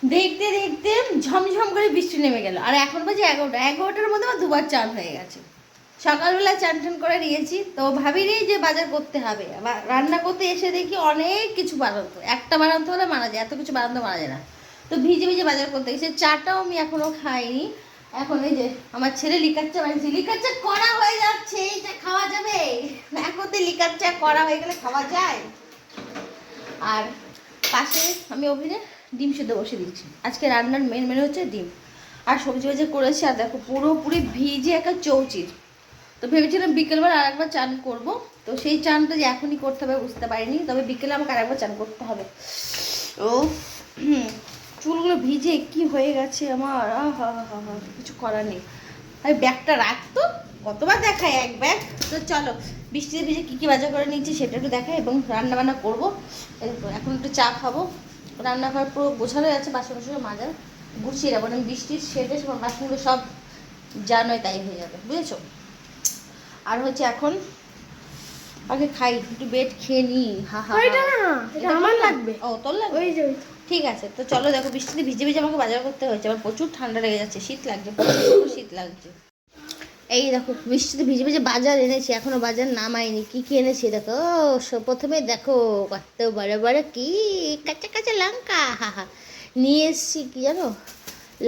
দেখতে দেখতে ঝমঝম করে বৃষ্টি নেমে গেল। আর এখন বাজে 11টার মধ্যে আমার দুবার চান হয়ে গেছে। সকালবেলা চান টান করে নিয়েছি, তো ভাবিনি যে বাজার করতে হবে। আবার রান্না করতে এসে দেখি অনেক কিছু বানাতো, একটা বানাতে হলে মারা যায়, এত কিছু বানাতে মারা যায় না। তো ভিজে ভিজে বাজার করতে গেছে, চাটাও আমি এখনো খাইনি। এখন এই যে আমার ছেলে লিকার চা বানিয়েছি, লিকার চা করা হয়ে যাচ্ছে, এইটা খাওয়া যাবে? এখন তো লিকার চা করা হয়ে গেলে খাওয়া যায়। আর পাশে আমি ওভেনে ডিম সেদ্ধ বসে দিচ্ছি। আজকে রান্নার মেন মেনু হচ্ছে ডিম আর সবজি বাজি করেছি। আর দেখো পুরোপুরি ভিজে একটা চৌচির। তো ভেবেছিলাম বিকেলবেলা আর একবার চান করবো, তো সেই চানটা যে এখনই করতে হবে বুঝতে পারিনি, তবে বিকেলে আমাকে আরেকবার চান করতে হবে। ও চুলগুলো ভিজে কি হয়ে গেছে আমার, কিছু করার নেই। আমি ব্যাগটা রাখতো, কতবার দেখায় এক ব্যাগ। তো চলো বৃষ্টিতে ভিজে কী কী বাজার করে নিচ্ছি সেটা একটু দেখাই, এবং রান্না বান্না করবো। এখন একটু চা খাবো। রান্নাঘর পুরো গোছানো আছে, বাসন বাসন মাজা গুছিয়ে যাবো, মানে বৃষ্টির শেডে সব বাসনগুলো সব যা নয় তাই হয়ে যাবে, বুঝেছো? আর হচ্ছে এখন আগে খাই, একটু বেড খেয়ে নি। এটা আমার লাগবে। ও তোর লাগবে, ওই যে ঠিক আছে। তো চলো, দেখো বৃষ্টিতে ভিজে ভিজে আমাকে বাজার করতে হয়েছে, আমার প্রচুর ঠান্ডা লেগে যাচ্ছে, শীত লাগছে, প্রচুর শীত লাগছে। এই দেখো বৃষ্টিতে ভিজে ভিজে বাজার এনেছি, এখনো বাজার নামাইনি। কি কি এনেছি দেখো। প্রথমে দেখো কত বড় বড় কি কাঁচা কাঁচা লঙ্কা, নিয়ে এসছি কি জানো,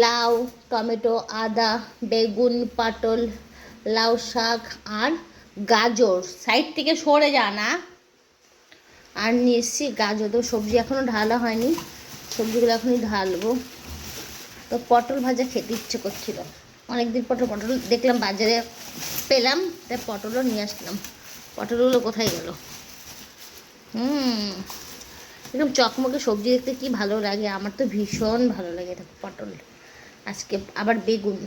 লাউ, টমেটো, আদা, বেগুন, পটল, লাউ শাক আর গাজর। সাইড থেকে সরে যা না। আর নিয়ে এসছি গাজর। তো সবজি এখনও ঢালা হয়নি, সবজিগুলো এখনই ঢালবো। তো পটল ভাজা খেতে ইচ্ছে করছিল, অনেকদিন পটল দেখলাম বাজারে পেলাম, তাই পটলও নিয়ে আসলাম। পটলগুলো কোথায় গেল? এরকম চকমকে সবজি দেখতে কি ভালো লাগে, আমার তো ভীষণ ভালো লাগে। দেখো পটল, আজকে আবার বেগুন,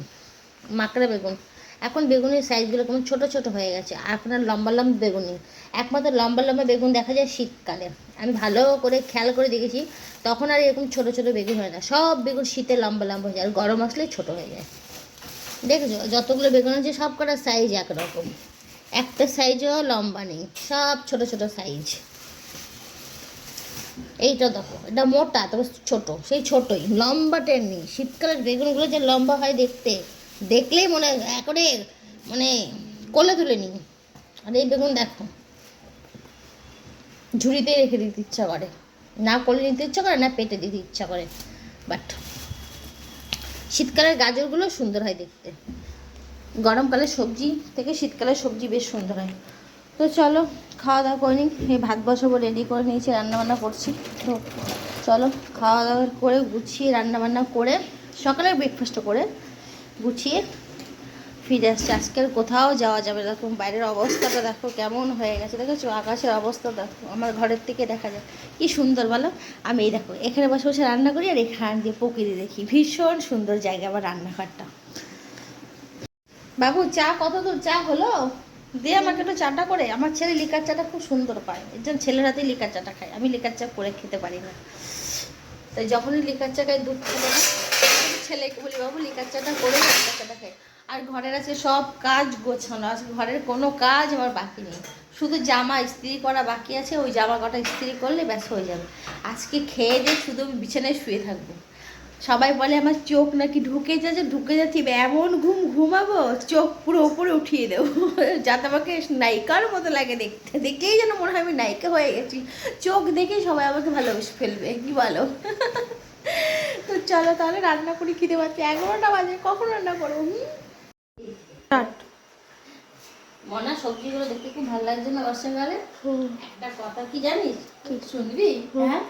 মাকড়া বেগুন। এখন বেগুনের সাইজগুলো কেমন ছোটো ছোটো হয়ে গেছে, এখন আর লম্বা লম্বা বেগুন নেই। একমাত্র লম্বা লম্বা বেগুন দেখা যায় শীতকালে, আমি ভালো করে খেয়াল করে দেখেছি, তখন আর এরকম ছোটো ছোটো বেগুন হয় না, সব বেগুন শীতে লম্বা লম্বা হয়ে যায়, আর গরম আসলে ছোটো হয়ে যায়। দেখেছো যতগুলো বেগুন আছে সব কটা সাইজ একরকম, একটা সাইজও লম্বা নেই, সব ছোট ছোট সাইজ। এইটা দেখো, এটা মোটা তবে ছোট, সেই ছোটই, লম্বাটে নেই। শীতকালের বেগুনগুলো যে লম্বা হয় দেখতে, দেখলেই মনে একবারে মানে কোলে তুলে নিই। আর এই বেগুন দেখো ঝুড়িতে রেখে দিতে ইচ্ছা করে, না কোলে নিতে ইচ্ছা করে, না পেটে দিতে ইচ্ছা করে। বাট শীতকালের গাজরগুলো সুন্দর হয় দেখতে, গরমকালের সবজি থেকে শীতকালের সবজি বেশ সুন্দর হয়। তো চলো খাওয়া দাওয়া করে নিই, এই ভাত বসাবো, রেডি করে নিয়েছি, রান্নাবান্না করছি। তো চলো খাওয়া দাওয়া করে গুছিয়ে রান্নাবান্না করে সকালে ব্রেকফাস্ট করে গুছিয়ে ফিরে আসছি। আজকে আর কোথাও যাওয়া যাবে না, দেখো বাইরের অবস্থাটা দেখো কেমন হয়ে গেছে, দেখেছো আকাশের অবস্থা দেখো, আমার ঘরের থেকে দেখা যায় কি সুন্দর বলো। আমি এই দেখো এখানে বসে বসে রান্না করি, আর এখান দিয়ে প্রকৃতি দেখি, ভীষণ সুন্দর জায়গা আমার রান্নাঘরটা। বাবু চা কত দূর, চা হলো? দে আমাকে একটু চাটা করে। আমার ছেলে লিকার চাটা খুব সুন্দর পায়, এর জন্য ছেলের হাতেই লিকার চাটা খায়, আমি লিকার চা করে খেতে পারি না। তাই যখনই লিকার চা খাই দুধ খেলে না, ছেলেকে বলি বাবু লিকার চাটা করে লিকার চাটা খাই। আর ঘরের আছে সব কাজ গোছানো আছে, ঘরের কোনো কাজ আমার বাকি নেই, শুধু জামা ইস্ত্রি করা বাকি আছে, ওই জামা কটা ইস্ত্রি করলে ব্যাস হয়ে যাবে। আজকে খেয়ে দিয়ে শুধু আমি বিছানায় শুয়ে থাকবো। সবাই বলে আমার চোখ নাকি ঢুকে যাচ্ছে, এমন ঘুমাবো চোখ পুরো উপরে উঠিয়ে দেবো, যাতে আমাকে নায়িকার মতো লাগে দেখতে, দেখলেই যেন মনে হয় আমি নায়িকা হয়ে গেছি, চোখ দেখেই সবাই আমাকে ভালোবেসে ফেলবে, কি বলো? তো চলো তাহলে রান্না করি, খিদে পাচ্ছি, 11টা বাজে, কখন রান্না করবো? মনা সবজিগুলো দেখতে খুব ভালো লাগছে না বর্ষাকালে। একটা কথা কি জানিস, শুনবি? হ্যাঁ,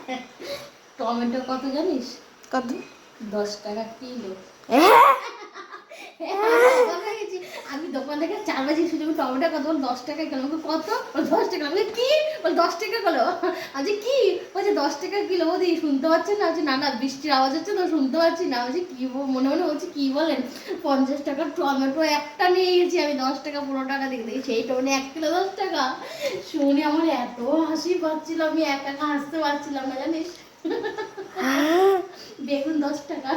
টমেটো কত জানিস? কত? 10 টাকা কিলো। আমি দোকান থেকে 4 বাজে শুধু টমেটো কত, 10 টাকা কিলো। কত? 10 টাকা। আমি কি বল, 10 টাকা কিলো? আজ কি বলছে 10 টাকা কিলো? বৌদি শুনতে পাচ্ছেন না? না না বৃষ্টির আওয়াজ হচ্ছে তো শুনতে পাচ্ছি না। বলছি কি মনে মনে বলছি কি বলেন, 50 টাকার টমেটো একটা নিয়ে গেছি আমি, 10 টাকা পুরো টাকা দিয়ে দিই, সেই টমেটো 1 কিলো 10 টাকা। শুনে আমার এত হাসি পাচ্ছিল, আমি একা একা হাসতে পারছিলাম না জানিস। বেগুন 10 টাকা,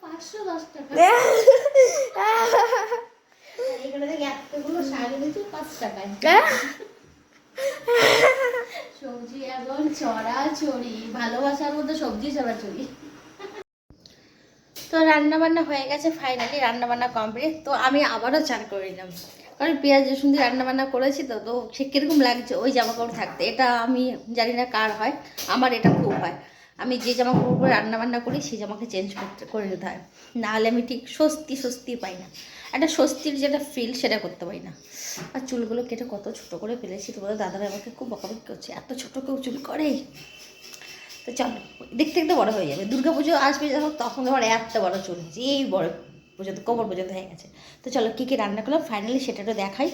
510 টাকা, এখানে থেকে এতগুলো শাক এনেছি 5 টাকায়। সবজি এখন ছড়াছড়ি, ভালোবাসার মধ্যে সবজি চড়াচড়ি। তো রান্না বান্না হয়ে গেছে, ফাইনালি রান্না বান্না কমপ্লিট। তো আমি আবারও চান করে নিলাম, কারণ পেঁয়াজ রসুন দিয়ে রান্না বান্না করেছি। তো তো সে কীরকম লাগছে ওই জামা কাপড় থাকতে, এটা আমি জানি না কার হয়, আমার এটা খুব হয়। আমি যে জামা কাপড় পরে রান্না বান্না করি সেই জামাকে চেঞ্জ করে নিতে হয়, নাহলে আমি ঠিক স্বস্তি পাই না। একটা স্বস্তির যেটা ফিল সেটা করতে পারি না। আর চুলগুলো কেটে কত ছোটো করে ফেলেছি, তো বলে দাদারা আমাকে খুব বকাবকি করছে, এত ছোটো কেউ চুল করে। তো চলো, দেখতে দেখতে বড়ো হয়ে যাবে, দুর্গা পুজো আসবে যখন তখন আমার এত বড়ো চুল হয়েছে, এই বড় পর্যন্ত কোমর পর্যন্ত হয়ে গেছে। তো চলো কী কী রান্না করলাম ফাইনালি সেটাটা দেখাই।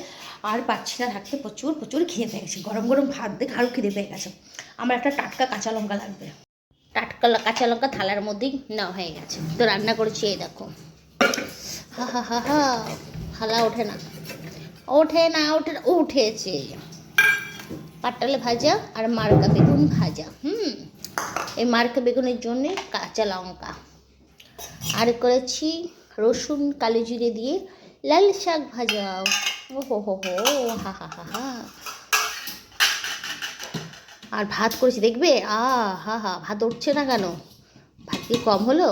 আর পাচ্ছি না থাকতে, প্রচুর প্রচুর খিদে পেয়ে গেছে, গরম গরম ভাত দেখে আরও খিদে পেয়ে গেছে। আমার একটা টাটকা কাঁচা লঙ্কা লাগবে, টাটকা কাঁচা লঙ্কা থালার মধ্যেই নেওয়া হয়ে গেছে। তো রান্না করেছি এই দেখো, হা হা হা হা, হালা ওঠে না উঠেছে। পাটালে ভাজা আর মার্কা বেগুন ভাজা। এই মার্কা বেগুনের জন্যে কাঁচা লঙ্কা, আর করেছি রসুন কালো জিরে দিয়ে লাল শাক ভাজা। ও হো হা হা হা হা। আর ভাত করেছি দেখবে, হা হা, ভাত উঠছে না কেন? ভাত কি কম হলো?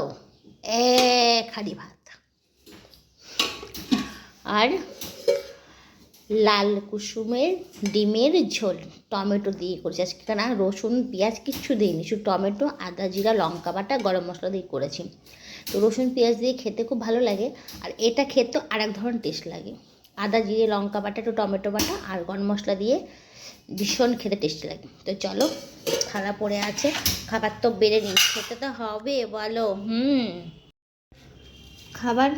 এক হাঁড়ি ভাত। আর লাল কুসুমের ডিমের ঝোল টমেটো দিয়ে করেছি আজকে, কেন রসুন পেঁয়াজ কিচ্ছু দিইনি, শুধু টমেটো আদা জিরা লঙ্কা বাটা গরম মশলা দিয়ে করেছি। তো রসুন পেঁয়াজ দিয়ে খেতে খুব ভালো লাগে, আর এটা খেতে আর এক ধরনের টেস্ট লাগে। আদা জিরে লঙ্কা বাটা একটু টমেটো বাটা আর গরম মশলা দিয়ে ভীষণ খেতে টেস্টি লাগে। তো চলো, খাওয়া পড়ে আছে, খাবার তো বেড়ে নিই, খেতে তো হবে বলো। খাবার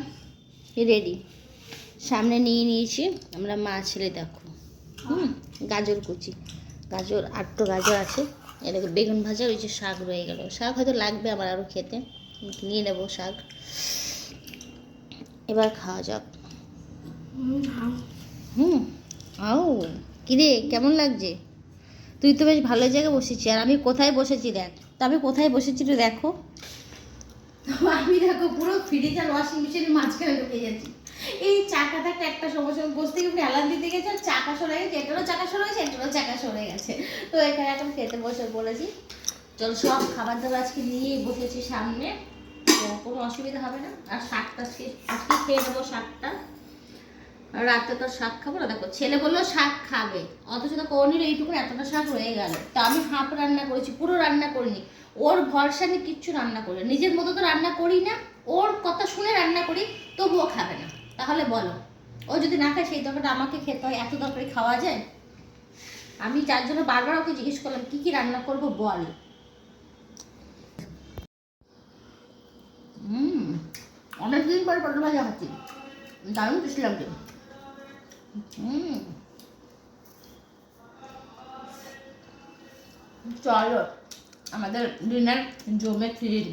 রেডি, সামনে নিয়ে নিয়েছি আমরা, মা ছেলে দেখো। গাজর কুচি, গাজর আটটো গাজর আছে, এটাকে বেগুন ভাজা, ওই যে শাক রয়ে গেল, শাক হয়তো লাগবে আমার আরও খেতে, নিয়ে নেবো শাক। এবার খাওয়া যাক। আও কিরে কেমন লাগছে? তুই তো বেশ ভালো জায়গায় বসেছি, আর আমি কোথায় বসেছি দেখ, তা আমি কোথায় বসেছি তো দেখো। আমি দেখো পুরো ফ্রিজ আর ওয়াশিং মেশিনের মাঝখানে ঢুকে যাচ্ছি। এই চাকাটা একটা সমস্যা, বসতে গিয়ে অ্যালার্ম দিতে গেছে, আর চাকা সরে গেছে, এটারও চাকা সরে গেছে, এটারও চাকা সরে গেছে। তো এখানে এখন খেতে বসে পড়েছি। চল সব খাবার দাবার আজকে নিয়েই বসেছি সামনে, তো কোনো অসুবিধা হবে না। আর শাকটা আজকে খেয়ে নেবো শাকটা, রাতে তো শাক খাবো না। দেখো ছেলে বললো শাক খাবে, অথচ তো কোনির এইটুকু এতটা শাক রয়ে গেল। তো আমি হাফ রান্না করেছি, পুরো রান্না করিনি। ওর ভরসা নিয়ে কিচ্ছু রান্না করি, নিজের মতো তো রান্না করি না, ওর কথা শুনে রান্না করি, তবুও খাবে না। তাহলে বলো, ও যদি না খায় সেই তরকারিটা আমাকে খেতে হয়, এত তরকারি খাওয়া যায়? আমি যার জন্য বারবার ওকে জিজ্ঞেস করলাম কি কি রান্না করবো বল। অনেকদিন পর পটল ভাজা খাচ্ছি, দারুণ টেস্টি লাগছে। চলো আমাদের ডিনার জমে ফিরি।